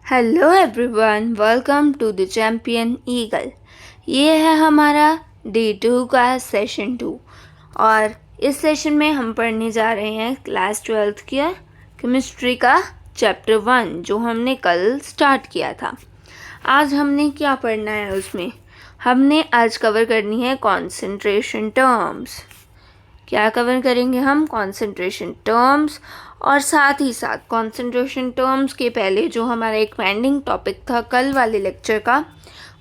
Hello everyone, welcome to the champion eagle. ये है हमारा डे 2 का सेशन 2 और इस सेशन में हम पढ़ने जा रहे हैं क्लास 12th की केमिस्ट्री का चैप्टर 1 जो हमने कल स्टार्ट किया था। आज हमने क्या पढ़ना है उसमें? हमने आज कवर करनी है कॉन्सेंट्रेशन टर्म्स। क्या कवर करेंगे हम? Concentration terms. और साथ ही साथ कॉन्सेंट्रेशन टर्म्स के पहले जो हमारा एक पेंडिंग टॉपिक था कल वाले लेक्चर का,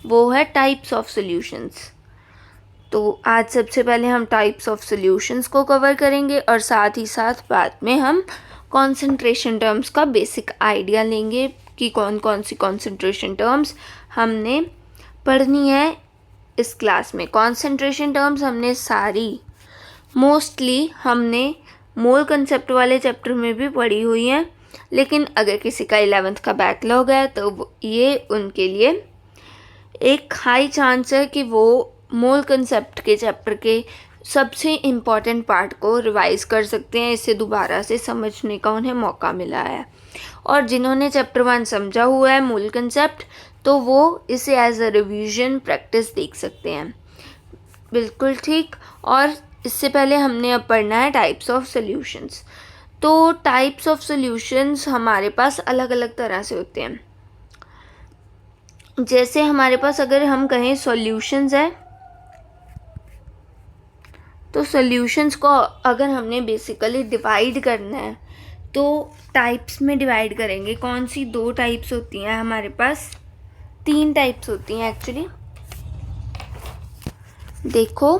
वो है टाइप्स ऑफ सॉल्यूशंस। तो आज सबसे पहले हम टाइप्स ऑफ सॉल्यूशंस को कवर करेंगे और साथ ही साथ बाद में हम कॉन्सेंट्रेशन टर्म्स का बेसिक आइडिया लेंगे कि कौन कौन सी कॉन्सेंट्रेशन टर्म्स हमने पढ़नी है इस क्लास में। कॉन्सेंट्रेशन टर्म्स हमने सारी मोस्टली हमने मोल कंसेप्ट वाले चैप्टर में भी पढ़ी हुई हैं, लेकिन अगर किसी का 11th का बैकलॉग है तो ये उनके लिए एक हाई चांस है कि वो मोल कंसेप्ट के चैप्टर के सबसे इम्पॉर्टेंट पार्ट को रिवाइज कर सकते हैं। इसे दोबारा से समझने का उन्हें मौका मिला है। और जिन्होंने चैप्टर 1 समझा हुआ है मोल कंसेप्ट, तो वो इसे एज अ रिवीजन प्रैक्टिस देख सकते हैं। बिल्कुल ठीक। और इससे पहले हमने अब पढ़ना है टाइप्स ऑफ सॉल्यूशंस। तो टाइप्स ऑफ सॉल्यूशंस हमारे पास अलग अलग तरह से होते हैं। जैसे हमारे पास अगर हम कहें सॉल्यूशंस है, तो सॉल्यूशंस को अगर हमने बेसिकली डिवाइड करना है तो टाइप्स में डिवाइड करेंगे। कौन सी? 2 टाइप्स होती हैं हमारे पास, 3 टाइप्स होती हैं एक्चुअली। देखो,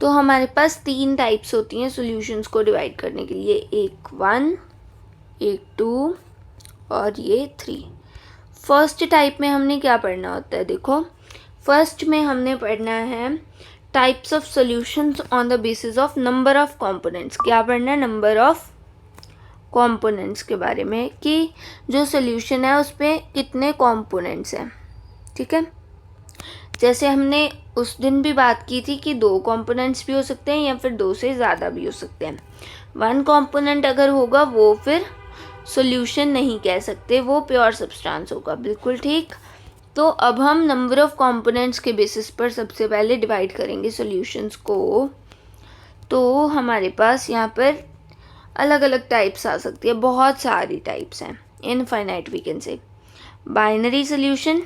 तो हमारे पास 3 टाइप्स होती हैं सॉल्यूशंस को डिवाइड करने के लिए, एक 1, एक 2 और ये 3। फर्स्ट टाइप में हमने क्या पढ़ना होता है? देखो, फर्स्ट में हमने पढ़ना है types of solutions on the basis of number of components. क्या पढ़ना है? नंबर ऑफ कंपोनेंट्स के बारे में, कि जो सॉल्यूशन है उस पर कितने कंपोनेंट्स हैं। ठीक है, जैसे हमने उस दिन भी बात की थी कि 2 कंपोनेंट्स भी हो सकते हैं या फिर 2 से ज़्यादा भी हो सकते हैं। 1 कंपोनेंट अगर होगा वो फिर सॉल्यूशन नहीं कह सकते, वो प्योर सब्सटेंस होगा। बिल्कुल ठीक। तो अब हम नंबर ऑफ कंपोनेंट्स के बेसिस पर सबसे पहले डिवाइड करेंगे सॉल्यूशंस को। तो हमारे पास यहाँ पर अलग अलग टाइप्स आ सकती है, बहुत सारी टाइप्स हैं, infinite we can say. Binary solution,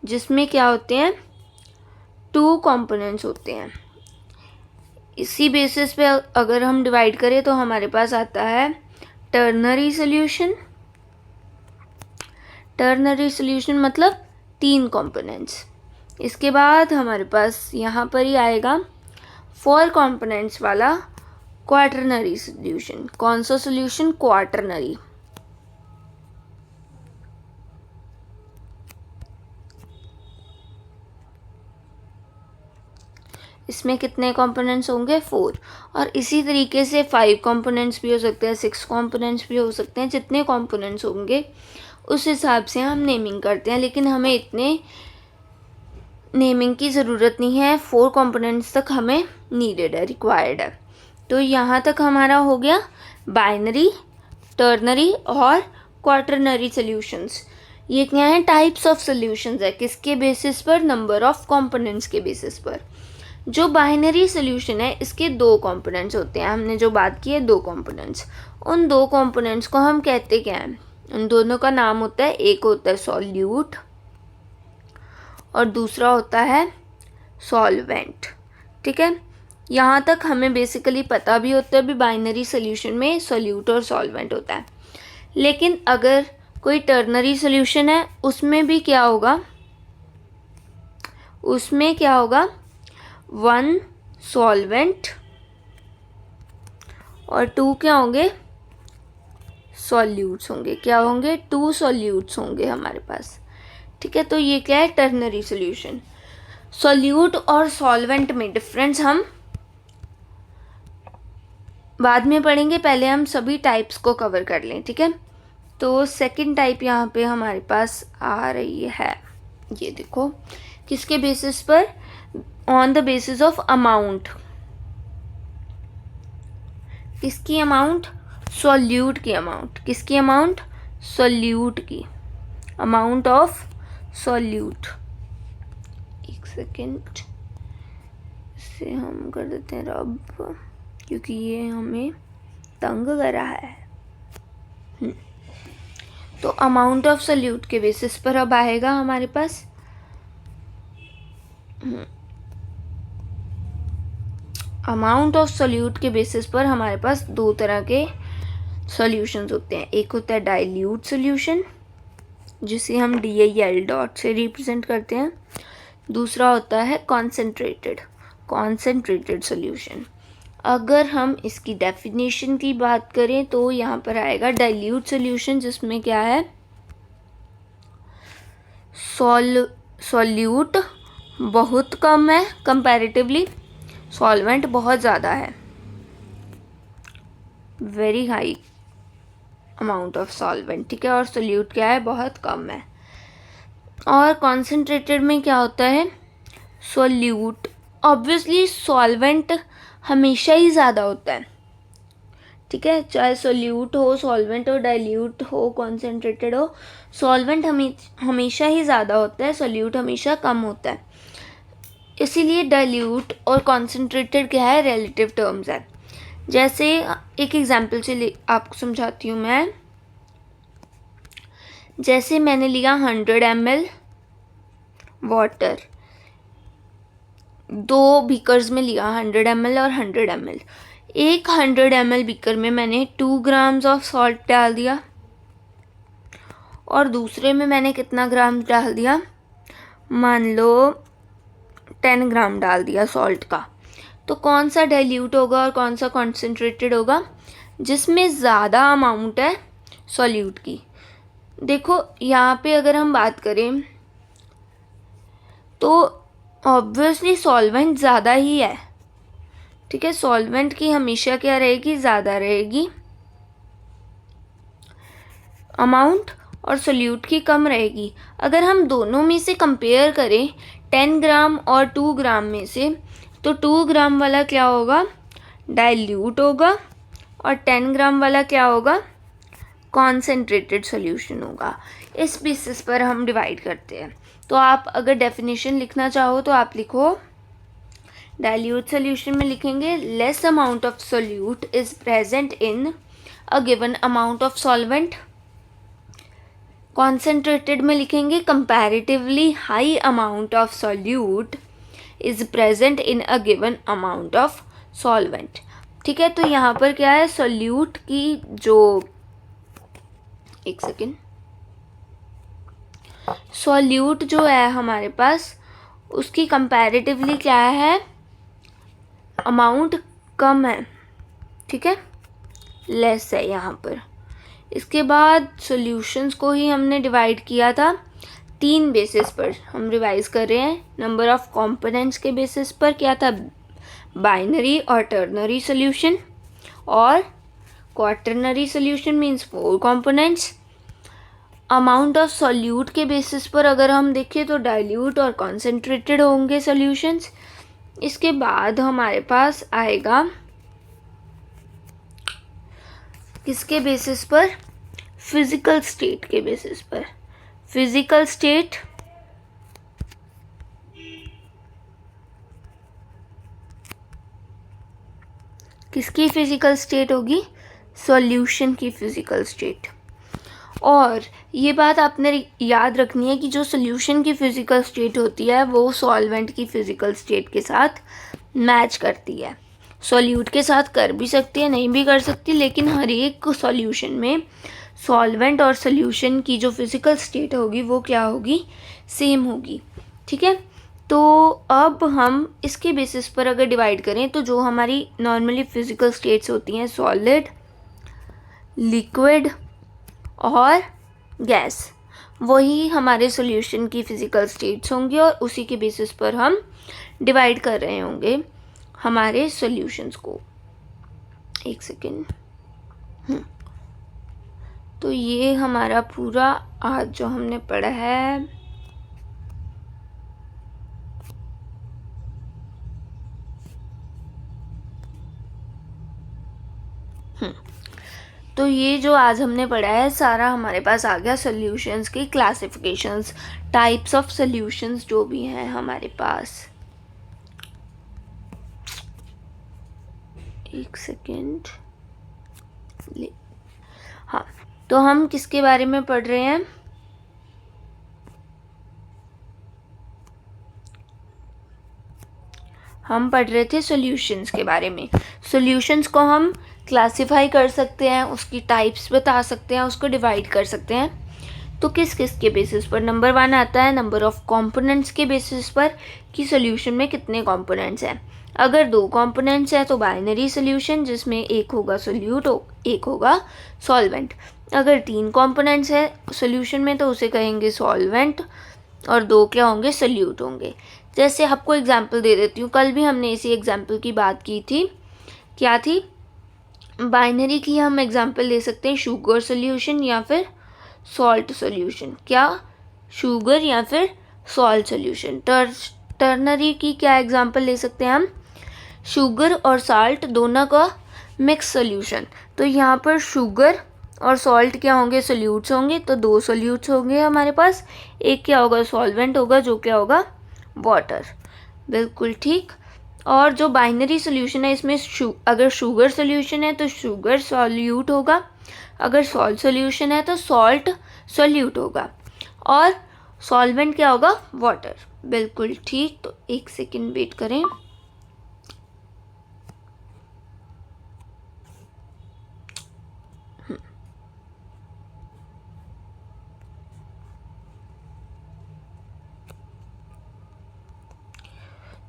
जिसमें क्या होते हैं? 2 कंपोनेंट्स होते हैं। इसी बेसिस पे अगर हम डिवाइड करें तो हमारे पास आता है टर्नरी सॉल्यूशन। टर्नरी सॉल्यूशन मतलब 3 कंपोनेंट्स। इसके बाद हमारे पास यहाँ पर ही आएगा 4 कंपोनेंट्स वाला क्वाटरनरी सॉल्यूशन। कौन सा सॉल्यूशन? क्वाटरनरी। इसमें कितने कंपोनेंट्स होंगे? 4। और इसी तरीके से 5 कंपोनेंट्स भी हो सकते हैं, 6 कंपोनेंट्स भी हो सकते हैं। जितने कंपोनेंट्स होंगे उस हिसाब से हम नेमिंग करते हैं, लेकिन हमें इतने नेमिंग की ज़रूरत नहीं है। 4 कंपोनेंट्स तक हमें नीडेड है, रिक्वायर्ड है। तो यहाँ तक हमारा हो गया बाइनरी, टर्नरी और क्वाटरनरी सॉल्यूशंस। ये क्या है? टाइप्स ऑफ सॉल्यूशंस है। किसके बेसिस पर? नंबर ऑफ कंपोनेंट्स के बेसिस पर। जो बाइनरी सॉल्यूशन है इसके 2 कंपोनेंट्स होते हैं। हमने जो बात की है 2 कंपोनेंट्स, उन 2 कंपोनेंट्स को हम कहते क्या हैं? उन दोनों का नाम होता है, एक होता है सॉल्यूट और दूसरा होता है सॉल्वेंट। ठीक है, यहाँ तक हमें बेसिकली पता भी होता है भी बाइनरी सॉल्यूशन में सॉल्यूट और सॉल्वेंट होता है। लेकिन अगर कोई टर्नरी सॉल्यूशन है उसमें भी क्या होगा? उसमें क्या होगा? 1 सॉल्वेंट और 2 क्या होंगे? सॉल्यूट्स होंगे। क्या होंगे? 2 सॉल्यूट्स होंगे हमारे पास। ठीक है, तो ये क्या है? Ternary solution. सॉल्यूट और सॉल्वेंट में डिफरेंस हम बाद में पढ़ेंगे, पहले हम सभी टाइप्स को कवर कर लें। ठीक है, तो सेकंड टाइप यहाँ पे हमारे पास आ रही है। ये देखो, किसके बेसिस पर? On the basis of amount. किसकी अमाउंट? सॉल्यूट की अमाउंट। किसकी अमाउंट? सॉल्यूट की अमाउंट ऑफ सॉल्यूट। एक सेकेंड, इसे हम कर देते हैं रब, क्योंकि ये हमें तंग कर रहा है। तो अमाउंट ऑफ सॉल्यूट के बेसिस पर अब आएगा हमारे पास अमाउंट ऑफ सॉल्यूट के बेसिस पर हमारे पास दो तरह के सॉल्यूशंस होते हैं। एक होता है डाइल्यूट सॉल्यूशन, जिसे हम DIL डॉट से रिप्रेजेंट करते हैं। दूसरा होता है कॉन्सेंट्रेटेड सॉल्यूशन। अगर हम इसकी डेफिनेशन की बात करें तो यहाँ पर आएगा डाइल्यूट सॉल्यूशन, जिसमें क्या है, सॉल्यूट बहुत कम है कंपैरेटिवली, सॉल्वेंट बहुत ज़्यादा है, very high amount of solvent, ठीक है, और सॉल्यूट क्या है, बहुत कम है। और कॉन्सेंट्रेटेड में क्या होता है, सॉल्यूट ऑब्वियसली सॉल्वेंट हमेशा ही ज़्यादा होता है, ठीक है, चाहे सॉल्यूट हो, सॉल्वेंट हो, डाइल्यूट हो, कॉन्सेंट्रेटेड हो, सॉल्वेंट हमेशा ही ज़्यादा होता है, सॉल्यूट हमेशा कम होता है। इसीलिए डाइल्यूट और कॉन्सेंट्रेटेड क्या है, रिलेटिव टर्म्स है। जैसे एक एग्जांपल से आपको समझाती हूँ मैं। जैसे मैंने लिया 100 ml वाटर, दो बीकर्स में लिया 100 ml और 100 ml। एक 100 ml बीकर में मैंने 2 ग्राम्स ऑफ सॉल्ट डाल दिया और दूसरे में मैंने कितना ग्राम डाल दिया, मान लो 10 ग्राम डाल दिया सॉल्ट का। तो कौन सा डाइल्यूट होगा और कौन सा कॉन्सेंट्रेटेड होगा? जिसमें ज़्यादा अमाउंट है सॉल्यूट की। देखो यहाँ पे अगर हम बात करें तो ऑब्वियसली सॉल्वेंट ज़्यादा ही है, ठीक है, सॉल्वेंट की हमेशा क्या रहेगी, ज़्यादा रहेगी अमाउंट, और सॉल्यूट की कम रहेगी। अगर हम दोनों में से कंपेयर करें 10 ग्राम और 2 ग्राम में से, तो 2 ग्राम वाला क्या होगा, डाइल्यूट होगा, और 10 ग्राम वाला क्या होगा, कॉन्सेंट्रेटेड सॉल्यूशन होगा। इस बेसिस पर हम डिवाइड करते हैं। तो आप अगर डेफिनेशन लिखना चाहो तो आप लिखो, डाइल्यूट सॉल्यूशन में लिखेंगे less amount of solute is present in a given amount of solvent. Concentrated में लिखेंगे comparatively high amount of solute is present in a given amount of solvent, ठीक है। तो यहाँ पर क्या है, सॉल्यूट की जो, एक सेकेंड, सॉल्यूट जो है हमारे पास, उसकी कंपैरेटिवली क्या है, अमाउंट कम है, ठीक है, लेस है यहाँ पर। इसके बाद सॉल्यूशंस को ही हमने डिवाइड किया था 3 बेसिस पर, हम रिवाइज कर रहे हैं। नंबर ऑफ कंपोनेंट्स के बेसिस पर क्या था, बाइनरी और टर्नरी सॉल्यूशन, और quaternary solution means 4 components. Amount of solute के बेसिस पर अगर हम देखें तो डाइल्यूट और कॉन्सेंट्रेटेड होंगे सॉल्यूशंस। इसके बाद हमारे पास आएगा किसके बेसिस पर, फिजिकल स्टेट के बेसिस पर। फिजिकल स्टेट किसकी फिजिकल स्टेट होगी, सॉल्यूशन की फिजिकल स्टेट। और ये बात आपने याद रखनी है कि जो सॉल्यूशन की फिजिकल स्टेट होती है वो सॉल्वेंट की फिजिकल स्टेट के साथ मैच करती है। सॉल्यूट के साथ कर भी सकती है, नहीं भी कर सकती, लेकिन हर एक सॉल्यूशन में सॉल्वेंट और सॉल्यूशन की जो फिजिकल स्टेट होगी वो क्या होगी, सेम होगी, ठीक है। तो अब हम इसके बेसिस पर अगर डिवाइड करें तो जो हमारी नॉर्मली फिजिकल स्टेट्स होती हैं, सॉलिड, लिक्विड और गैस, वही हमारे सॉल्यूशन की फिजिकल स्टेट्स होंगी और उसी के बेसिस पर हम डिवाइड कर रहे होंगे हमारे सॉल्यूशंस को। एक सेकेंड। तो ये हमारा पूरा आज जो हमने पढ़ा है, तो ये जो आज हमने पढ़ा है सारा हमारे पास आ गया सॉल्यूशंस की क्लासिफिकेशंस, टाइप्स ऑफ सॉल्यूशंस जो भी हैं हमारे पास। एक सेकेंड। हाँ, तो हम किसके बारे में पढ़ रहे हैं? हम पढ़ रहे थे सॉल्यूशंस के बारे में। सॉल्यूशंस को हम क्लासिफाई कर सकते हैं, उसकी टाइप्स बता सकते हैं, उसको डिवाइड कर सकते हैं। तो किस किस के बेसिस पर? नंबर 1 आता है नंबर ऑफ कंपोनेंट्स के बेसिस पर कि सॉल्यूशन में कितने कंपोनेंट्स हैं। अगर 2 कंपोनेंट्स हैं तो बाइनरी सॉल्यूशन, जिसमें एक होगा सोल्यूट एक होगा सॉल्वेंट। अगर 3 कंपोनेंट्स है सॉल्यूशन में तो उसे कहेंगे सॉल्वेंट और 2 क्या होंगे? सोल्यूट होंगे। जैसे आपको एग्जांपल दे देती हूँ, कल भी हमने इसी एग्जांपल की बात की थी। क्या थी? बाइनरी की हम एग्जांपल ले सकते हैं शुगर सॉल्यूशन या फिर सॉल्ट सॉल्यूशन। क्या? शुगर या फिर सॉल्ट सॉल्यूशन। टर्नरी की क्या एग्जांपल ले सकते हैं हम? शुगर और साल्ट दोनों का मिक्स सॉल्यूशन। तो यहाँ पर शुगर और सॉल्ट क्या होंगे? सोल्यूट्स होंगे। तो 2 सोल्यूट्स होंगे हमारे पास। एक क्या होगा? सॉल्वेंट होगा, जो क्या होगा? वाटर। बिल्कुल ठीक। और जो बाइनरी सॉल्यूशन है इसमें अगर शुगर सॉल्यूशन है तो शुगर सॉल्यूट होगा, अगर सॉल्ट सॉल्यूशन है तो सॉल्ट सॉल्यूट होगा, और सॉल्वेंट क्या होगा? वाटर। बिल्कुल ठीक। तो एक सेकेंड वेट करें।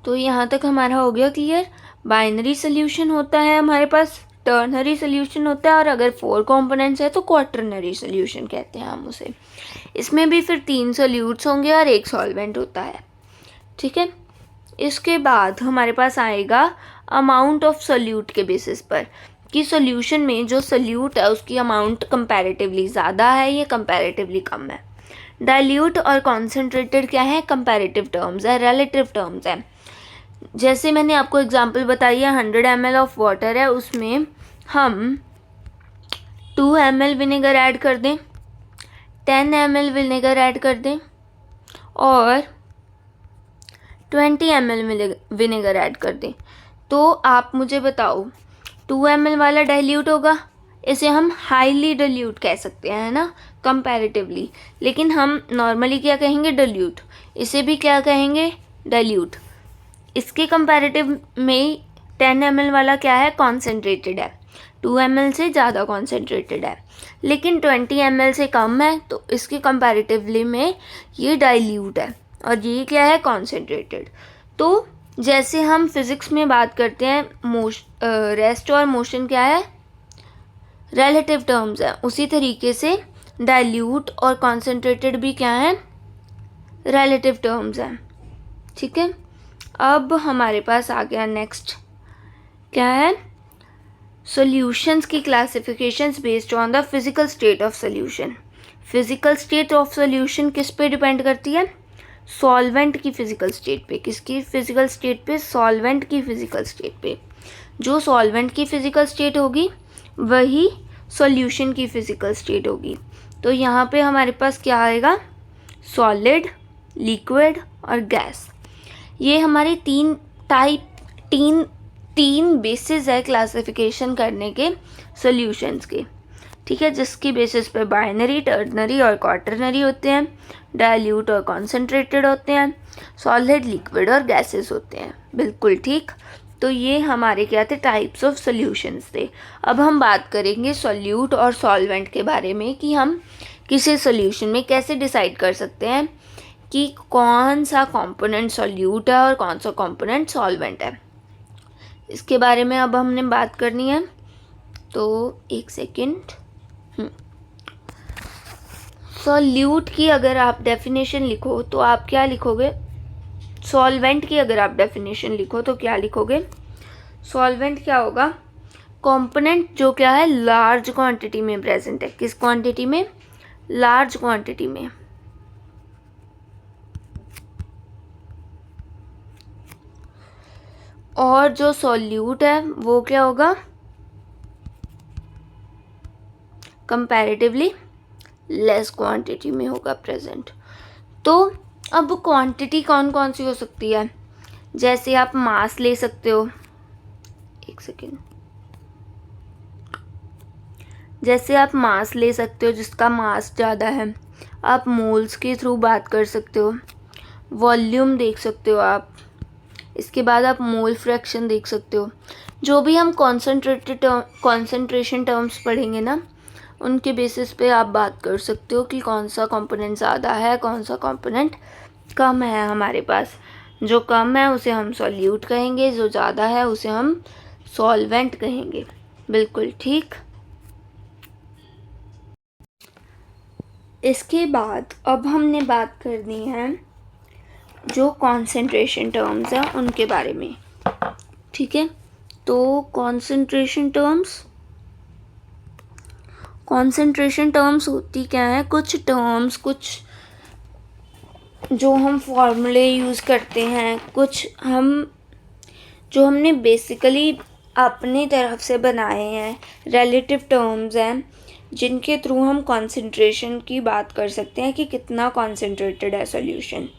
तो यहाँ तक हमारा हो गया क्लियर। बाइनरी सॉल्यूशन होता है हमारे पास, टर्नरी सॉल्यूशन होता है, और अगर 4 कंपोनेंट्स है तो क्वाटरनरी सॉल्यूशन कहते हैं हम उसे। इसमें भी फिर 3 सोल्यूट्स होंगे और 1 सॉल्वेंट होता है। ठीक है। इसके बाद हमारे पास आएगा अमाउंट ऑफ सोल्यूट के बेसिस पर कि सॉल्यूशन में जो सोल्यूट है उसकी अमाउंट कंपैरेटिवली ज़्यादा है या कंपैरेटिवली कम है। डाइल्यूट और कॉन्सेंट्रेटेड क्या है? कंपैरेटिव टर्म्स है, रिलेटिव टर्म्स है। जैसे मैंने आपको एग्जांपल बताई है, 100 ml ऑफ वाटर है, उसमें हम 2 ml विनेगर ऐड कर दें, 10 ml विनेगर ऐड कर दें और 20 ml विनेगर ऐड कर दें, तो आप मुझे बताओ 2 ml वाला डाइल्यूट होगा, इसे हम हाईली डाइल्यूट कह सकते हैं, है ना, कंपैरेटिवली। लेकिन हम नॉर्मली क्या कहेंगे? डाइल्यूट। इसे भी क्या कहेंगे? डाइल्यूट। इसके कंपैरेटिव में 10 ml वाला क्या है? कॉन्सेंट्रेटेड है, 2 ml से ज़्यादा कॉन्सेंट्रेटेड है। लेकिन 20 ml से कम है तो इसके कंपैरेटिवली में ये डाइल्यूट है और ये क्या है? कॉन्सेंट्रेटेड। तो जैसे हम फिज़िक्स में बात करते हैं रेस्ट और मोशन क्या है? रिलेटिव टर्म्स है, उसी तरीके से डाइल्यूट और कॉन्सेंट्रेटेड भी क्या है? रिलेटिव टर्म्स हैं। ठीक है। अब हमारे पास आ गया नेक्स्ट क्या है? सॉल्यूशंस की classifications based on the physical state of solution. Physical state of solution किस पे डिपेंड करती है? सॉल्वेंट की फिजिकल स्टेट पे। किसकी फिजिकल स्टेट पे? सॉल्वेंट की फिजिकल स्टेट पे। जो सॉल्वेंट की फिजिकल स्टेट होगी वही सॉल्यूशन की फिजिकल स्टेट होगी। तो यहाँ पे हमारे पास क्या आएगा? सॉलिड, लिक्विड और गैस। ये हमारे 3 बेसिस है क्लासिफिकेशन करने के सॉल्यूशंस के। ठीक है, जिसकी बेसिस पे बाइनरी, टर्नरी और क्वाटरनरी होते हैं, डाइल्यूट और कॉन्सेंट्रेटेड होते हैं, सॉलिड, लिक्विड और गैसेस होते हैं। बिल्कुल ठीक। तो ये हमारे क्या थे? टाइप्स ऑफ सॉल्यूशंस थे। अब हम बात करेंगे सॉल्यूट और सॉल्वेंट के बारे में कि हम किसी सॉल्यूशन में कैसे डिसाइड कर सकते हैं कि कौन सा कंपोनेंट सॉल्यूट है और कौन सा कंपोनेंट सॉल्वेंट है। इसके बारे में अब हमने बात करनी है। तो एक सेकेंड। सॉल्यूट की अगर आप डेफिनेशन लिखो तो आप क्या लिखोगे? सॉल्वेंट की अगर आप डेफिनेशन लिखो तो क्या लिखोगे? सॉल्वेंट क्या होगा? कंपोनेंट जो क्या है? लार्ज क्वांटिटी में प्रेजेंट है। किस क्वांटिटी में? लार्ज क्वांटिटी में। और जो सॉल्यूट है वो क्या होगा? कंपैरेटिवली लेस क्वांटिटी में होगा प्रेजेंट। तो अब क्वांटिटी कौन कौन सी हो सकती है, जैसे आप मास ले सकते हो, एक सेकेंड, जैसे आप मास ले सकते हो जिसका मास ज़्यादा है, आप मोल्स के थ्रू बात कर सकते हो, वॉल्यूम देख सकते हो आप, इसके बाद आप मोल फ्रैक्शन देख सकते हो। जो भी हम कॉन्सेंट्रेशन टर्म्स पढ़ेंगे ना, उनके बेसिस पे आप बात कर सकते हो कि कौन सा कंपोनेंट ज़्यादा है, कौन सा कंपोनेंट कम है हमारे पास। जो कम है उसे हम सॉल्यूट कहेंगे, जो ज़्यादा है उसे हम सॉल्वेंट कहेंगे। बिल्कुल ठीक। इसके बाद अब हमने बात करनी है जो कॉन्सेंट्रेशन टर्म्स हैं उनके बारे में, ठीक है। तो कॉन्सेंट्रेशन टर्म्स होती क्या है, कुछ टर्म्स, कुछ जो हम फॉर्मूले यूज़ करते हैं, कुछ जो हमने बेसिकली अपनी तरफ से बनाए हैं, रिलेटिव टर्म्स हैं, जिनके थ्रू हम कॉन्सेंट्रेशन की बात कर सकते हैं कि कितना कॉन्सेंट्रेटेड है सॉल्यूशन,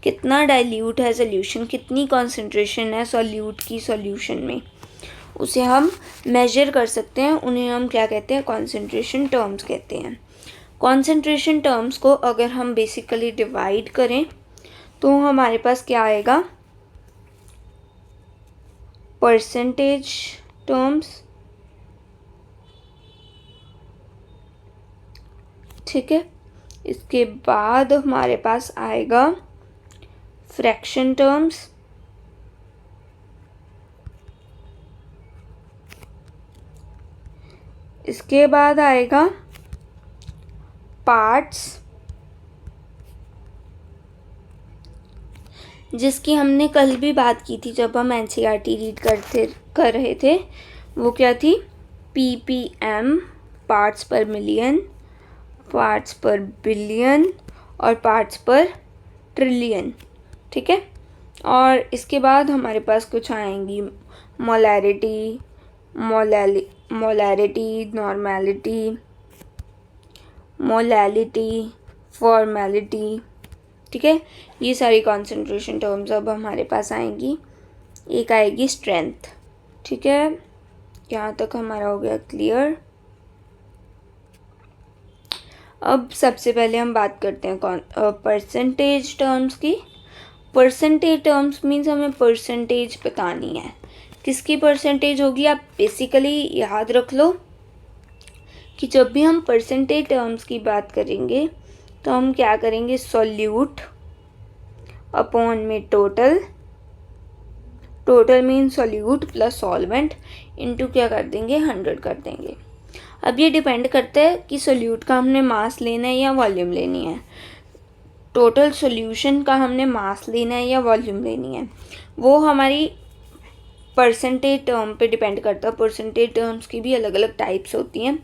कितना डाइल्यूट है सॉल्यूशन, कितनी कॉन्सेंट्रेशन है सॉल्यूट की सॉल्यूशन में, उसे हम मेजर कर सकते हैं। उन्हें हम क्या कहते हैं, कॉन्सेंट्रेशन टर्म्स कहते हैं। कॉन्सेंट्रेशन टर्म्स को अगर हम बेसिकली डिवाइड करें तो हमारे पास क्या आएगा, परसेंटेज टर्म्स, ठीक है। इसके बाद हमारे पास आएगा फ्रैक्शन टर्म्स, इसके बाद आएगा पार्ट्स, जिसकी हमने कल भी बात की थी जब हम एनसीईआरटी रीड कर रहे थे। वो क्या थी, ppm, पार्ट्स पर मिलियन, पार्ट्स पर बिलियन और पार्ट्स पर ट्रिलियन, ठीक है। और इसके बाद हमारे पास कुछ आएंगी मोलैरिटी, नॉर्मैलिटी, मोलैलिटी, फॉर्मैलिटी, ठीक है। ये सारी कॉन्सेंट्रेशन टर्म्स अब हमारे पास आएंगी। एक आएगी स्ट्रेंथ, ठीक है। यहाँ तक हमारा हो गया क्लियर। अब सबसे पहले हम बात करते हैं परसेंटेज टर्म्स की। परसेंटेज टर्म्स मीन्स हमें परसेंटेज बतानी है। किसकी परसेंटेज होगी, आप बेसिकली याद रख लो कि जब भी हम परसेंटेज टर्म्स की बात करेंगे तो हम क्या करेंगे, सॉल्यूट अपॉन में total means solute plus solvent into क्या कर देंगे, 100 कर देंगे। अब ये डिपेंड करता है कि सोल्यूट का हमने मास लेना है या वॉल्यूम लेनी है, टोटल सॉल्यूशन का हमने मास लेना है या वॉल्यूम लेनी है, वो हमारी परसेंटेज टर्म पे डिपेंड करता है। परसेंटेज टर्म्स की भी अलग अलग टाइप्स होती हैं,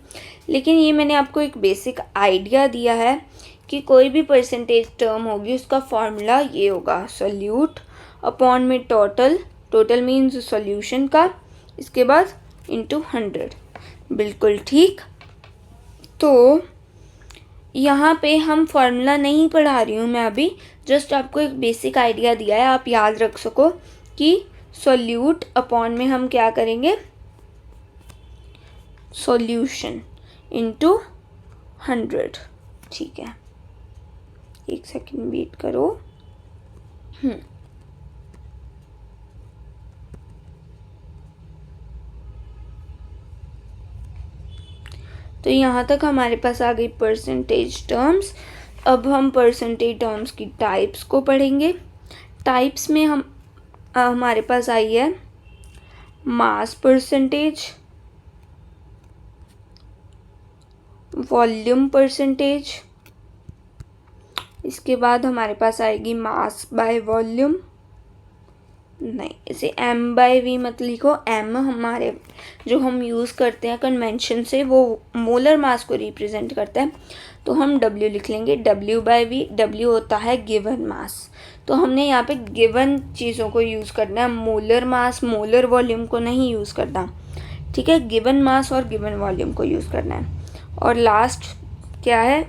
लेकिन ये मैंने आपको एक बेसिक आइडिया दिया है कि कोई भी परसेंटेज टर्म होगी उसका फॉर्मूला ये होगा, सोल्यूट अपॉन में टोटल मीन्स सॉल्यूशन का, इसके बाद इनटू 100। बिल्कुल ठीक। तो यहाँ पे हम फॉर्मूला नहीं पढ़ा रही हूँ मैं अभी, जस्ट आपको एक बेसिक आइडिया दिया है, आप याद रख सको कि सोल्यूट अपॉन में हम क्या करेंगे, सॉल्यूशन इनटू 100, ठीक है। एक सेकंड वेट करो। तो यहाँ तक हमारे पास आ गई परसेंटेज टर्म्स। अब हम परसेंटेज टर्म्स की टाइप्स को पढ़ेंगे। टाइप्स में हमारे पास आई है मास परसेंटेज, वॉल्यूम परसेंटेज, इसके बाद हमारे पास आएगी मास बाय वॉल्यूम, नहीं इसे m बाय v मत लिखो, m हमारे जो हम यूज़ करते हैं कन्वेंशन से वो मोलर मास को रिप्रेजेंट करता है, तो हम w लिख लेंगे, w बाय v, w होता है गिवन मास। तो हमने यहाँ पे गिवन चीज़ों को यूज़ करना है, मोलर मास मोलर वॉल्यूम को नहीं यूज़ करना, ठीक है। गिवन मास और गिवन वॉल्यूम को यूज़ करना है। और लास्ट क्या है,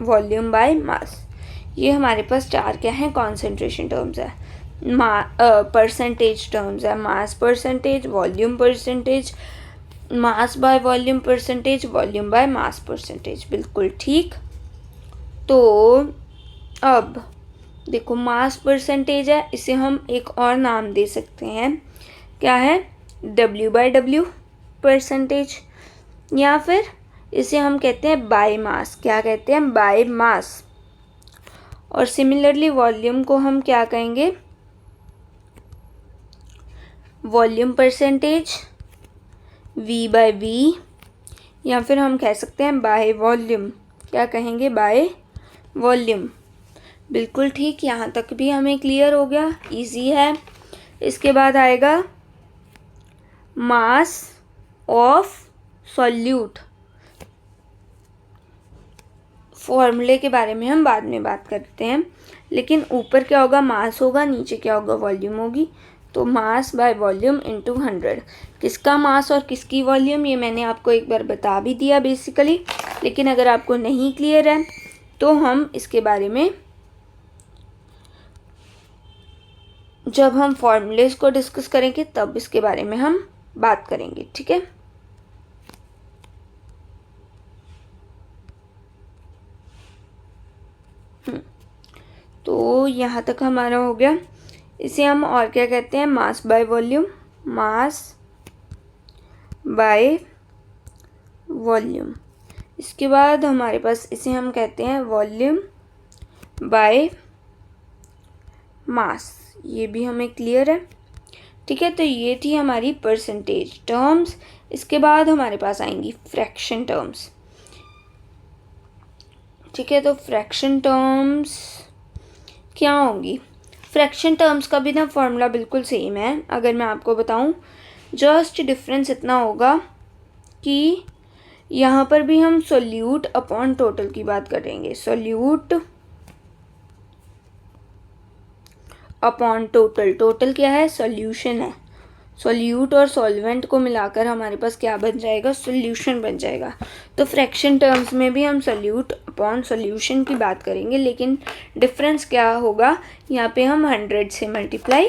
वॉल्यूम बाय मास। ये हमारे पास चार क्या है, कॉन्सेंट्रेशन टर्म्स है, परसेंटेज टर्म्स है, mass percentage, volume percentage, mass by volume percentage, volume by mass percentage. बिल्कुल ठीक। तो अब देखो मास परसेंटेज है, इसे हम एक और नाम दे सकते हैं, क्या है, W/W परसेंटेज, या फिर इसे हम कहते हैं बाय मास। क्या कहते हैं, बाय मास। और सिमिलरली वॉल्यूम को हम क्या कहेंगे, वॉल्यूम परसेंटेज, V/V, या फिर हम कह सकते हैं बाय वॉल्यूम। क्या कहेंगे, बाय वॉल्यूम। बिल्कुल ठीक, यहाँ तक भी हमें क्लियर हो गया, इजी है। इसके बाद आएगा मास ऑफ सॉल्यूट। फॉर्मूले के बारे में हम बाद में बात करते हैं, लेकिन ऊपर क्या होगा, मास होगा, नीचे क्या होगा, वॉल्यूम होगी। तो मास बाय वॉल्यूम इंटू 100। किसका मास और किसकी वॉल्यूम ये मैंने आपको एक बार बता भी दिया बेसिकली, लेकिन अगर आपको नहीं क्लियर है तो हम इसके बारे में जब हम फॉर्मूलेज को डिस्कस करेंगे तब इसके बारे में हम बात करेंगे, ठीक है। तो यहाँ तक हमारा हो गया। इसे हम और क्या कहते हैं, mass by volume, mass by volume. इसके बाद हमारे पास इसे हम कहते हैं वॉल्यूम बाय मास। ये भी हमें क्लियर है, ठीक है। तो ये थी हमारी परसेंटेज टर्म्स। इसके बाद हमारे पास आएंगी फ्रैक्शन टर्म्स, ठीक है। तो फ्रैक्शन टर्म्स क्या होंगी, फ्रैक्शन टर्म्स का भी ना फॉर्मूला बिल्कुल सेम है। अगर मैं आपको बताऊं, जस्ट डिफरेंस इतना होगा कि यहाँ पर भी हम सोल्यूट अपॉन टोटल की बात करेंगे, सोल्यूट अपॉन टोटल। टोटल क्या है, सॉल्यूशन है। सोल्यूट और सॉल्वेंट को मिलाकर हमारे पास क्या बन जाएगा, सोल्यूशन बन जाएगा। तो फ्रैक्शन टर्म्स में भी हम सोल्यूट अपॉन सोल्यूशन की बात करेंगे, लेकिन डिफरेंस क्या होगा, यहाँ पे हम 100 से मल्टीप्लाई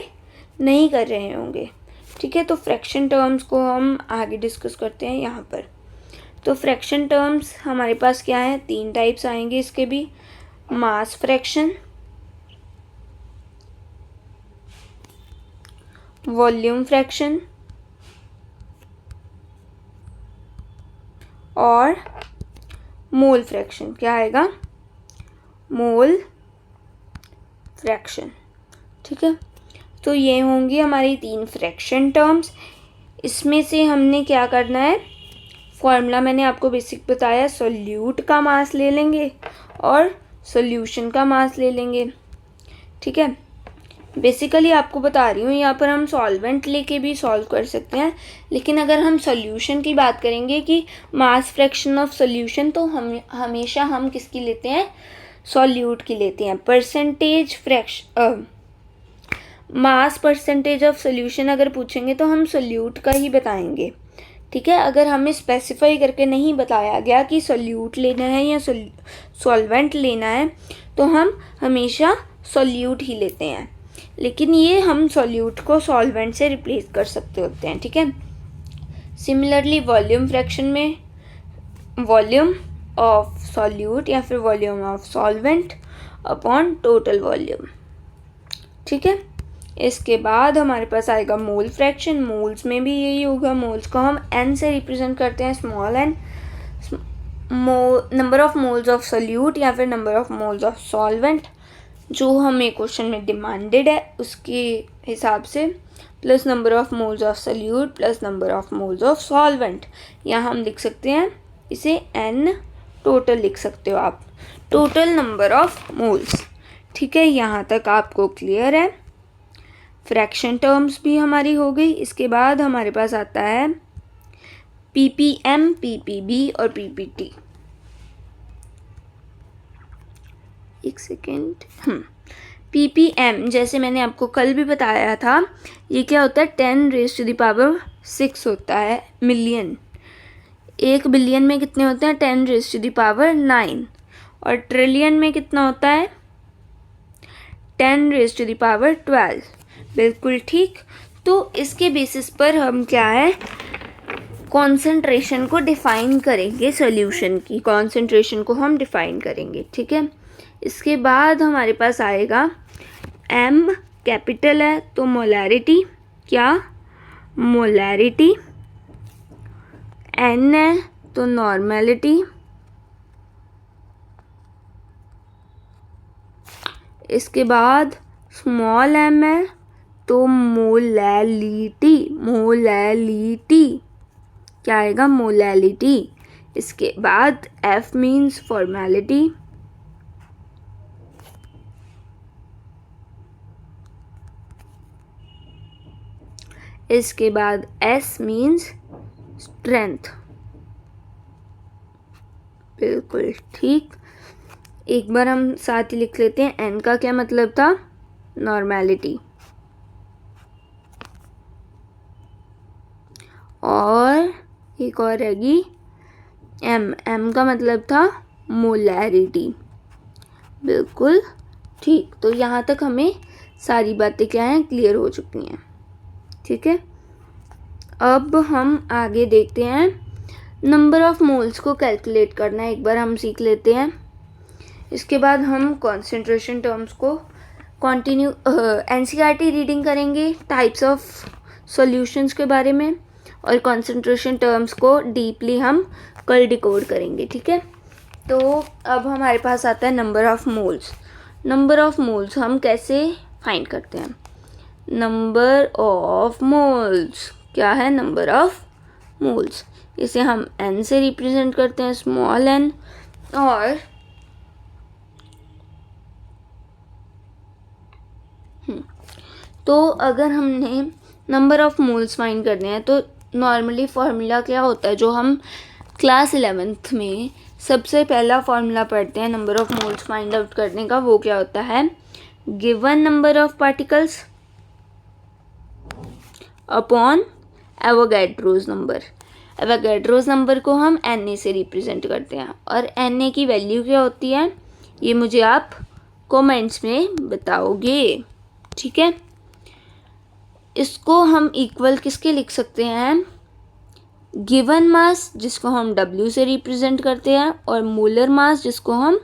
नहीं कर रहे होंगे, ठीक है। तो फ्रैक्शन टर्म्स को हम आगे डिस्कस करते हैं यहाँ पर। तो फ्रैक्शन टर्म्स हमारे पास क्या है, 3 टाइप्स आएंगे इसके भी, मास फ्रैक्शन, वॉल्यूम फ्रैक्शन और मोल फ्रैक्शन। क्या आएगा, मोल फ्रैक्शन, ठीक है। तो ये होंगी हमारी 3 फ्रैक्शन टर्म्स। इसमें से हमने क्या करना है, फॉर्मूला मैंने आपको बेसिक बताया, सोल्यूट का मास ले लेंगे और सोल्यूशन का मास ले लेंगे, ठीक है। बेसिकली आपको बता रही हूँ, यहाँ पर हम सॉल्वेंट लेके भी सॉल्व कर सकते हैं, लेकिन अगर हम सॉल्यूशन की बात करेंगे कि मास फ्रैक्शन ऑफ सॉल्यूशन, तो हम हमेशा हम किसकी लेते हैं, सॉल्यूट की लेते हैं। Percentage fraction mass percentage of solution अगर पूछेंगे तो हम सॉल्यूट का ही बताएंगे, ठीक है। अगर हमें स्पेसिफाई करके नहीं बताया गया कि सॉल्यूट लेना है या सॉल्वेंट लेना है, तो हम हमेशा सॉल्यूट ही लेते हैं, लेकिन ये हम सॉल्यूट को सॉल्वेंट से रिप्लेस कर सकते होते हैं, ठीक है। सिमिलरली वॉल्यूम फ्रैक्शन में वॉल्यूम ऑफ सॉल्यूट या फिर volume of solvent upon total volume, ठीक है। इसके बाद हमारे पास आएगा मोल फ्रैक्शन। मोल्स में भी यही होगा, मोल्स को हम n से रिप्रेजेंट करते हैं, small n, number of moles of solute या फिर number of moles of solvent जो हमें क्वेश्चन में डिमांडेड है उसके हिसाब से, plus number of moles of solute plus number of moles of solvent. यहाँ हम लिख सकते हैं इसे n टोटल लिख सकते हो आप, टोटल नंबर ऑफ मोल्स, ठीक है। यहाँ तक आपको क्लियर है। फ्रैक्शन टर्म्स भी हमारी हो गई। इसके बाद हमारे पास आता है ppm, ppb और ppt। एक सेकेंड, ppm जैसे मैंने आपको कल भी बताया था, ये क्या होता है, 10⁻⁶ होता है मिलियन। 1 बिलियन में कितने होते हैं 10⁻⁹ और ट्रिलियन में कितना होता है 10⁻12। बिल्कुल ठीक। तो इसके बेसिस पर हम क्या है कॉन्सेंट्रेशन को डिफ़ाइन करेंगे, सॉल्यूशन की कॉन्सेंट्रेशन को हम डिफ़ाइन करेंगे, ठीक है। इसके बाद हमारे पास आएगा M कैपिटल है तो मोलैरिटी, क्या मोलैरिटी, N है तो नॉर्मेलिटी, इसके बाद स्मॉल m है तो मोलैलिटी, मोलैलिटी क्या आएगा मोलैलिटी। इसके बाद F मीन्स फॉर्मेलिटी, इसके बाद S मीन्स स्ट्रेंथ। बिल्कुल ठीक। एक बार हम साथ ही लिख लेते हैं N का क्या मतलब था नॉर्मेलिटी, और एक और रहेगी M का मतलब था मोलैरिटी। बिल्कुल ठीक। तो यहाँ तक हमें सारी बातें क्या हैं क्लियर हो चुकी हैं, ठीक है। अब हम आगे देखते हैं नंबर ऑफ मोल्स को कैलकुलेट करना एक बार हम सीख लेते हैं। इसके बाद हम कॉन्सेंट्रेशन टर्म्स को कंटिन्यू NCERT रीडिंग करेंगे टाइप्स ऑफ सॉल्यूशंस के बारे में, और कॉन्सेंट्रेशन टर्म्स को डीपली हम कल डिकोड करेंगे, ठीक है। तो अब हमारे पास आता है number of moles. Number of moles हम कैसे फाइंड करते हैं, नंबर ऑफ मोल्स क्या है नंबर ऑफ मोल्स, इसे हम N से रिप्रेजेंट करते हैं स्मॉल n, और तो अगर हमने नंबर ऑफ मोल्स फाइंड करने हैं तो नॉर्मली फार्मूला क्या होता है जो हम क्लास 11th में सबसे पहला फार्मूला पढ़ते हैं number of moles find out करने का, वो क्या होता है given number of particles upon Avogadro's number. Avogadro's number को हम Na से रिप्रेजेंट करते हैं, और Na की वैल्यू क्या होती है ये मुझे आप कमेंट्स में बताओगे, ठीक है। इसको हम इक्वल किसके लिख सकते हैं गिवन मास जिसको हम W से रिप्रेजेंट करते हैं, और मोलर मास जिसको हम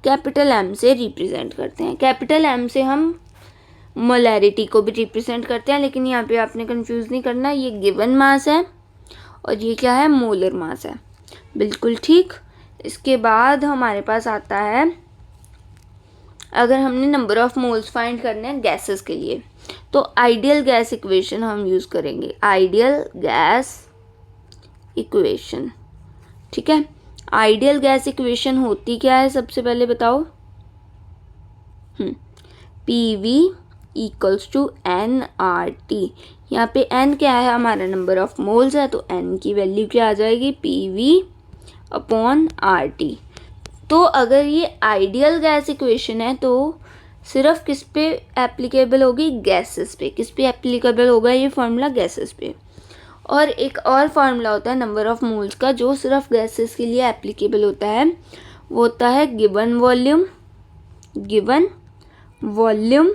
कैपिटल M से रिप्रेजेंट करते हैं। कैपिटल M से हम मोलैरिटी को भी रिप्रेजेंट करते हैं, लेकिन यहाँ पे आपने कंफ्यूज नहीं करना, ये गिवन मास है और ये क्या है मोलर मास है। बिल्कुल ठीक। इसके बाद हमारे पास आता है अगर हमने नंबर ऑफ मोल्स फाइंड करने हैं गैसेस के लिए तो आइडियल गैस इक्वेशन हम यूज़ करेंगे, आइडियल गैस इक्वेशन, ठीक है। आइडियल गैस इक्वेशन होती क्या है सबसे पहले बताओ, PV इक्वल्स टू nRT। यहाँ पे n क्या है हमारा नंबर ऑफ मोल्स है, तो n की वैल्यू क्या आ जाएगी PV अपॉन RT। तो अगर ये आइडियल गैस इक्वेशन है तो सिर्फ किस पे एप्लीकेबल होगी गैसेस पे, किस पे एप्लीकेबल होगा ये फार्मूला गैसेस पे। और एक और फार्मूला होता है नंबर ऑफ मोल्स का जो सिर्फ गैसेस के लिए एप्लीकेबल होता है, वो होता है गिवन वॉल्यूम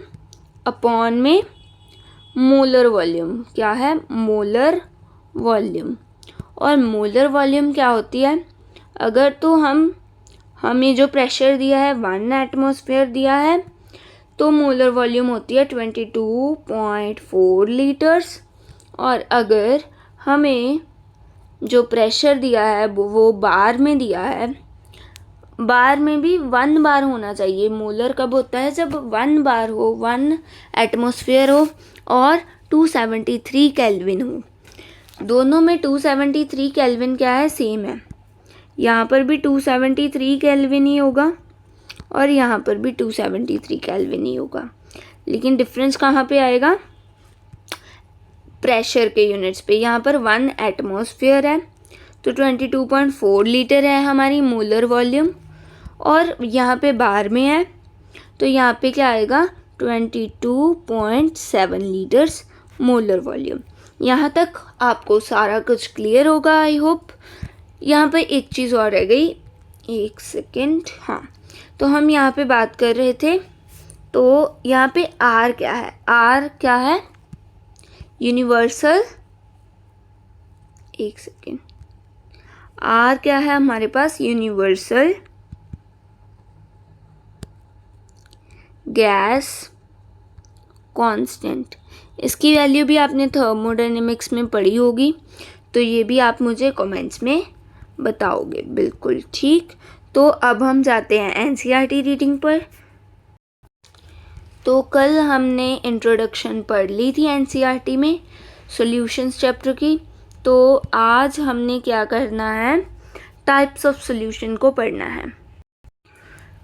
अपॉन में मोलर वॉल्यूम, क्या है मोलर वॉल्यूम। और मोलर वॉल्यूम क्या होती है, अगर तो हमें जो प्रेशर दिया है 1 एटमॉस्फेयर दिया है तो मोलर वॉल्यूम होती है 22.4 लीटर्स, और अगर हमें जो प्रेशर दिया है वो बार में दिया है, बार में भी 1 बार होना चाहिए। मोलर कब होता है जब 1 बार हो, 1 एटमॉस्फेयर हो और 273 केल्विन हो। दोनों में 273 केल्विन क्या है सेम है, यहाँ पर भी 273 केल्विन ही होगा और यहाँ पर भी 273 केल्विन ही होगा, लेकिन डिफरेंस कहाँ पे आएगा प्रेशर के यूनिट्स पे। यहाँ पर 1 एटमॉस्फेयर है तो 22.4 लीटर है हमारी मोलर वॉल्यूम, और यहाँ पे बार में है तो यहाँ पे क्या आएगा 22.7 लीटर्स मोलर वॉल्यूम। यहाँ तक आपको सारा कुछ क्लियर होगा आई होप। यहाँ पे एक चीज़ और रह गई, एक सेकेंड। हाँ, तो हम यहाँ पे बात कर रहे थे, तो यहाँ पे आर क्या है? आर क्या है? यूनिवर्सल, एक सेकेंड, आर क्या है हमारे पास? Universal gas constant. इसकी वैल्यू भी आपने थर्मोडायनेमिक्स में पढ़ी होगी, तो ये भी आप मुझे कमेंट्स में बताओगे। बिल्कुल ठीक। तो अब हम जाते हैं एनसीईआरटी रीडिंग पर। तो कल हमने इंट्रोडक्शन पढ़ ली थी एनसीईआरटी में सॉल्यूशंस चैप्टर की। तो आज हमने क्या करना है? टाइप्स ऑफ सॉल्यूशन को पढ़ना है।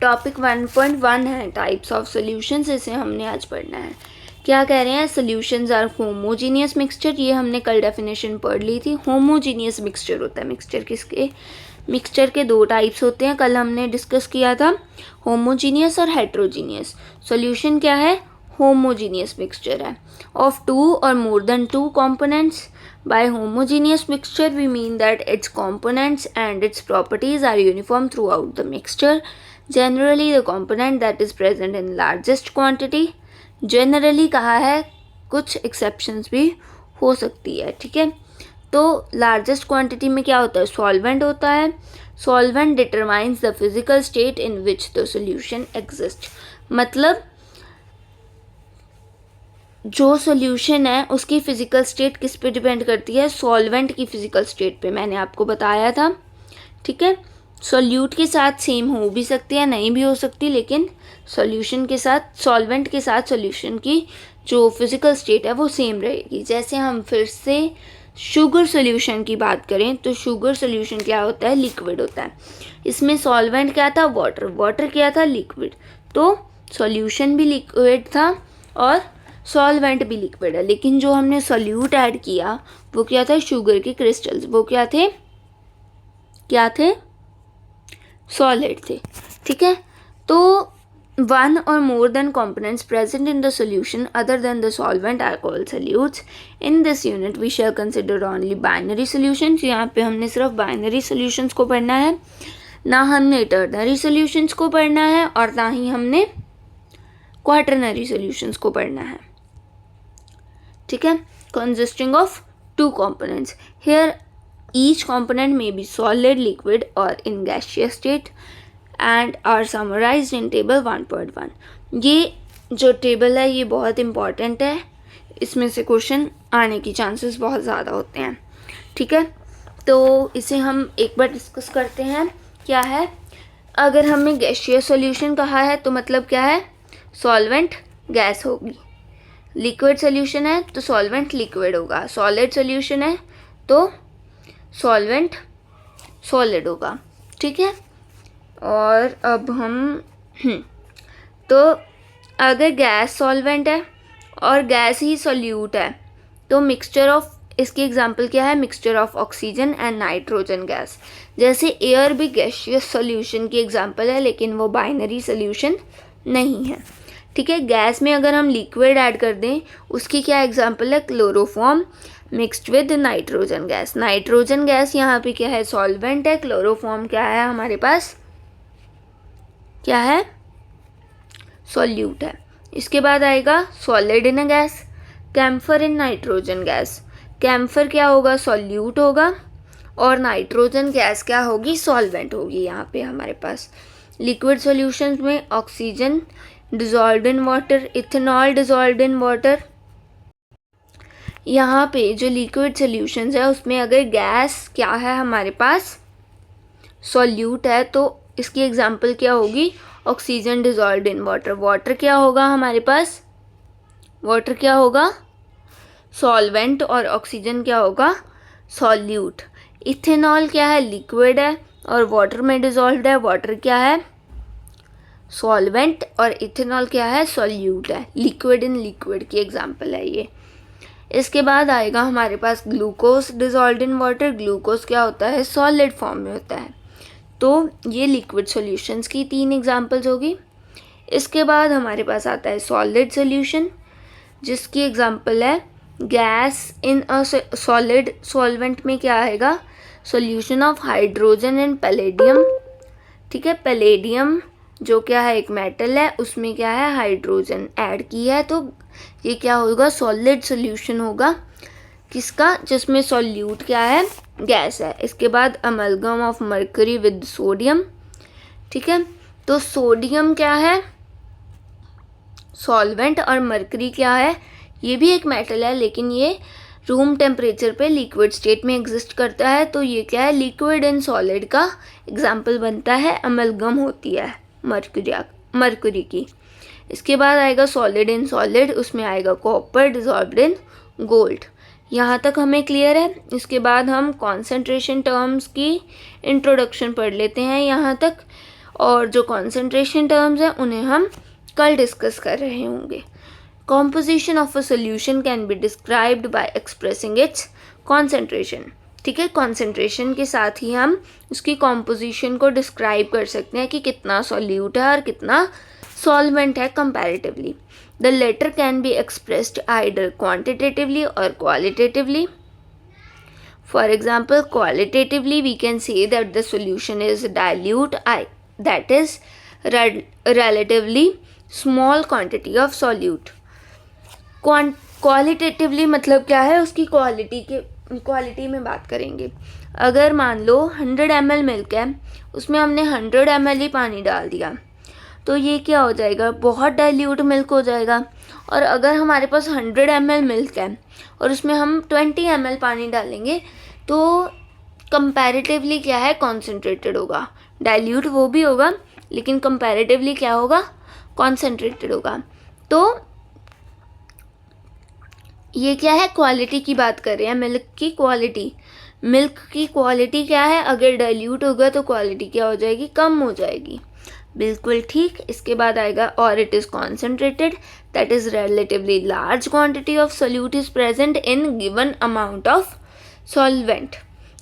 टॉपिक 1.1 है टाइप्स ऑफ सॉल्यूशंस, इसे हमने आज पढ़ना है। क्या कह रहे हैं? Solutions are homogeneous mixture. ये हमने कल डेफिनेशन पढ़ ली थी। होमोजीनियस मिक्सचर होता है, मिक्सचर किसके? मिक्सचर के दो टाइप्स होते हैं, कल हमने डिस्कस किया था, होमोजीनियस और हेट्रोजीनियस। सॉल्यूशन क्या है? होमोजीनियस मिक्सचर है ऑफ टू और more than two components. By homogeneous mixture we mean that its components and its properties are uniform throughout the mixture. Generally the component that is present in largest quantity. Generally कहा है, कुछ exceptions भी हो सकती है, ठीक है। तो largest quantity में क्या होता है? solvent होता है। solvent determines the physical state in which the solution exists। मतलब जो सॉल्यूशन है उसकी फिजिकल स्टेट किस पे डिपेंड करती है? सॉल्वेंट की फिजिकल स्टेट पे, मैंने आपको बताया था, ठीक है। सॉल्यूट के साथ सेम हो भी सकती है, नहीं भी हो सकती, लेकिन सॉल्यूशन के साथ, सॉल्वेंट के साथ सॉल्यूशन की जो फिजिकल स्टेट है वो सेम रहेगी। जैसे हम फिर से शुगर सॉल्यूशन की बात करें तो शुगर सॉल्यूशन क्या होता है? लिक्विड होता है। इसमें सॉल्वेंट क्या था? वाटर। वाटर क्या था? लिक्विड। तो सॉल्यूशन भी लिक्विड था और सॉल्वेंट भी लिक्विड है, लेकिन जो हमने सॉल्यूट ऐड किया वो क्या था? शुगर के क्रिस्टल्स। वो क्या थे? क्या थे? सॉलिड थे, ठीक है। तो वन और more than components present in the solution other than the solvent are called solutes. In this unit we shall consider only binary solutions। यहाँ पे हमने सिर्फ बाइनरी सॉल्यूशंस को पढ़ना है, ना हमने टर्नरी सॉल्यूशंस को पढ़ना है और ना ही हमने क्वाटरनरी सॉल्यूशंस को पढ़ना है, ठीक है। consisting of two components. Here each component may be solid, liquid or in gaseous state and are summarized in table 1.1। ये जो टेबल है ये बहुत इम्पॉर्टेंट है, इसमें से क्वेश्चन आने की चांसेस बहुत ज़्यादा होते हैं, ठीक है। तो इसे हम एक बार डिस्कस करते हैं। क्या है? अगर हमें गैसियस सॉल्यूशन कहा है तो मतलब क्या है? सॉल्वेंट गैस होगी। लिक्विड सॉल्यूशन है तो सॉल्वेंट लिक्विड होगा। सॉलिड सॉल्यूशन है तो सॉल्वेंट सॉलिड होगा, ठीक है। और अब हम तो अगर गैस सॉल्वेंट है और गैस ही सॉल्यूट है तो मिक्सचर ऑफ, इसकी एग्जांपल क्या है? Mixture of oxygen and nitrogen gas. जैसे एयर भी गैसियस सॉल्यूशन की एग्जांपल है, लेकिन वो बाइनरी सॉल्यूशन नहीं है, ठीक है। गैस में अगर हम लिक्विड ऐड कर दें उसकी क्या एग्जांपल है? Chloroform mixed with nitrogen gas. Nitrogen gas यहाँ पे क्या है? सॉल्वेंट है। क्लोरोफॉर्म क्या है हमारे पास? क्या है? सॉल्यूट है। इसके बाद आएगा solid in a gas, camphor in nitrogen gas. Camphor क्या होगा? सॉल्यूट होगा और नाइट्रोजन गैस क्या होगी? सॉल्वेंट होगी। यहाँ पे हमारे पास लिक्विड सॉल्यूशंस में oxygen dissolved in water, ethanol dissolved in water. यहाँ पे जो लिक्विड सॉल्यूशंस है उसमें अगर गैस क्या है हमारे पास? सॉल्यूट है, तो इसकी एग्जांपल क्या होगी? Oxygen dissolved in water. Water क्या होगा हमारे पास? वाटर क्या होगा? सॉल्वेंट और ऑक्सीजन क्या होगा? सॉल्यूट। इथेनॉल क्या है? लिक्विड है और वाटर में डिजॉल्व्ड है। वाटर क्या है? सॉल्वेंट और इथेनॉल क्या है? सॉल्यूट है। लिक्विड इन लिक्विड की एग्जांपल है ये। इसके बाद आएगा हमारे पास glucose dissolved in water. Glucose क्या होता है? सॉलिड फॉर्म में होता है। तो ये लिक्विड सॉल्यूशंस की 3 एग्जांपल्स होगी। इसके बाद हमारे पास आता है सॉलिड सॉल्यूशन, जिसकी एग्जांपल है gas in a solid solvent में क्या आएगा, solution of hydrogen and palladium. ठीक है, पैलेडियम जो क्या है एक मेटल है, उसमें क्या है हाइड्रोजन ऐड किया है, तो ये क्या होगा, सॉलिड सॉल्यूशन होगा किसका, जिसमें सॉल्यूट क्या है, गैस है। इसके बाद amalgam of mercury with sodium. ठीक है, तो सोडियम क्या है, सॉल्वेंट, और मरकरी क्या है, ये भी एक मेटल है लेकिन ये रूम टेम्परेचर पे लिक्विड स्टेट में एग्जिस्ट करता है, तो ये क्या है, लिक्विड एंड सॉलिड का एग्जाम्पल बनता है, अमलगम होती है मरकरी की। इसके बाद आएगा सॉलिड इन सॉलिड, उसमें आएगा कॉपर डिसॉल्व्ड इन गोल्ड। यहाँ तक हमें क्लियर है। इसके बाद हम कॉन्सेंट्रेशन टर्म्स की इंट्रोडक्शन पढ़ लेते हैं यहाँ तक, और जो कॉन्सेंट्रेशन टर्म्स हैं उन्हें हम कल डिस्कस कर रहे होंगे। Composition of a solution can be described bye expressing it's concentration. ठीक है, कॉन्सेंट्रेशन के साथ ही हम उसकी कॉम्पोजिशन को डिस्क्राइब कर सकते हैं कि कितना सॉल्यूट है और कितना सॉल्वेंट है comparatively. The latter can be expressed either quantitatively or qualitatively. For example, qualitatively we can say that the solution is dilute, that is relatively small quantity of solute. Qualitatively मतलब क्या है, उसकी quality में बात करेंगे। अगर मान लो 100 ml मिल्क है, उसमें हमने 100 ml ही पानी डाल दिया, तो ये क्या हो जाएगा, बहुत डाइल्यूट मिल्क हो जाएगा। और अगर हमारे पास 100 ml मिल्क है और उसमें हम 20 ml पानी डालेंगे, तो कंपैरेटिवली क्या है, कॉन्सेंट्रेटेड होगा। डाइल्यूट वो भी होगा लेकिन कंपैरेटिवली क्या होगा, कॉन्सेंट्रेटेड होगा। तो ये क्या है, क्वालिटी की बात कर रहे हैं, मिल्क की क्वालिटी। मिल्क की क्वालिटी क्या है, अगर डाइल्यूट होगा तो क्वालिटी क्या हो जाएगी, कम हो जाएगी। बिल्कुल ठीक। इसके बाद आएगा और it is concentrated, that is relatively large quantity of solute is present in given amount of solvent.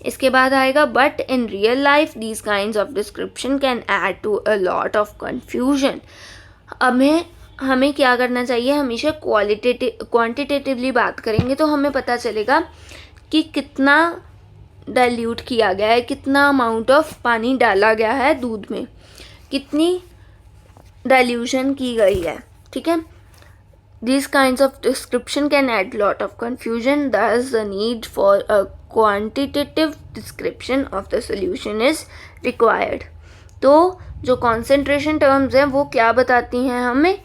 इसके बाद आएगा but in real life these kinds of description can add to a lot of confusion. हमें क्या करना चाहिए, हमेशा quantitatively बात करेंगे तो हमें पता चलेगा कि कितना डाइल्यूट किया गया है, कितना अमाउंट ऑफ पानी डाला गया है दूध में, कितनी डाइल्यूशन की गई है। ठीक है, these kinds of description can add lot of confusion, thus the need for a quantitative description of the solution is required. तो जो concentration terms हैं वो क्या बताती हैं, हमें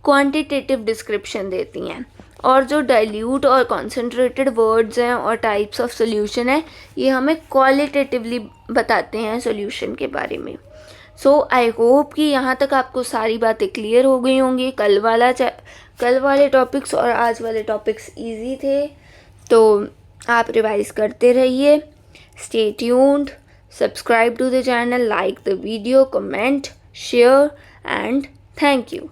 quantitative description देती हैं, और जो dilute और concentrated words हैं और types of solution है ये हमें qualitatively बताते हैं solution के बारे में। सो आई होप कि यहाँ तक आपको सारी बातें क्लियर हो गई होंगी। कल वाले टॉपिक्स और आज वाले टॉपिक्स इजी थे, तो आप रिवाइज करते रहिए। Stay tuned, subscribe to the channel, like the video, comment, share and thank you.